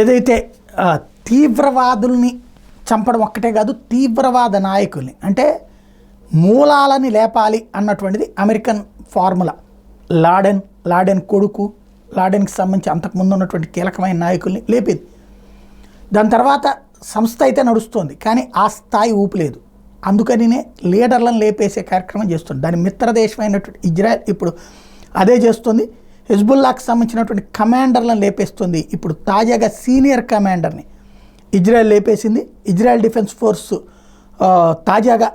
ఏదైతే తీవ్రవాదుల్ని చంపడం ఒక్కటే కాదు, తీవ్రవాద నాయకుల్ని అంటే మూలాలని లేపాలి అన్నటువంటిది అమెరికన్ ఫార్ములా. లాడెన్ కొడుకు, లాడెన్కి సంబంధించి అంతకుముందు ఉన్నటువంటి కీలకమైన నాయకుల్ని లేపింది. దాని తర్వాత సంస్థ అయితే నడుస్తుంది, కానీ ఆ స్థాయి ఊపులేదు. అందుకనినే లీడర్లను లేపేసే కార్యక్రమం చేస్తుంది. దాని మిత్రదేశమైనటువంటి ఇజ్రాయెల్ ఇప్పుడు అదే చేస్తుంది. హిజ్బుల్లాకి సంబంధించినటువంటి కమాండర్లను లేపేస్తుంది. ఇప్పుడు తాజాగా సీనియర్ కమాండర్ని ఇజ్రాయెల్ లేపేసింది. ఇజ్రాయెల్ డిఫెన్స్ ఫోర్స్ తాజాగా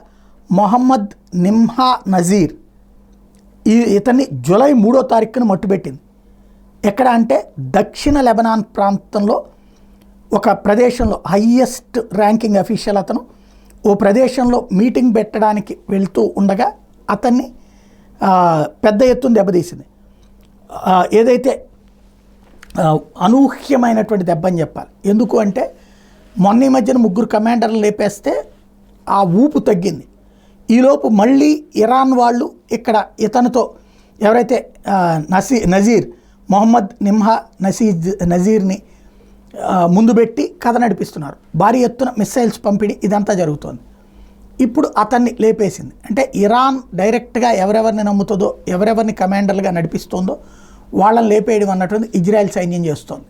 మొహమ్మద్ నిమ్హా నజీర్ ఇతన్ని జూలై 3వ తారీఖున మట్టుబెట్టింది. ఎక్కడ అంటే దక్షిణ లెబనాన్ ప్రాంతంలో ఒక ప్రదేశంలో హయ్యెస్ట్ ర్యాంకింగ్ అఫీషియల్ అతను ఓ ప్రదేశంలో మీటింగ్ పెట్టడానికి వెళ్తూ ఉండగా అతన్ని పెద్ద ఎత్తున దెబ్బతీసింది. ఏదైతే అనూహ్యమైనటువంటి దెబ్బ అని చెప్పాలి. ఎందుకు అంటే మొన్న ఈ మధ్యన 3 కమాండర్లు లేపేస్తే ఆ ఊపు తగ్గింది. ఈలోపు మళ్ళీ ఇరాన్ వాళ్ళు ఇక్కడ ఇతనితో ఎవరైతే నజీర్ మొహమ్మద్ నిమ్హా నజీర్ని ముందు పెట్టి కథ నడిపిస్తున్నారు. భారీ ఎత్తున మిస్సైల్స్ పంపిణీ ఇదంతా జరుగుతోంది. ఇప్పుడు అతన్ని లేపేసింది. అంటే ఇరాన్ డైరెక్ట్గా ఎవరెవరిని నమ్ముతుందో, ఎవరెవరిని కమాండర్లుగా నడిపిస్తుందో వాళ్ళని లేపేయడం అన్నటువంటి ఇజ్రాయెల్ సైన్యం చేస్తోంది.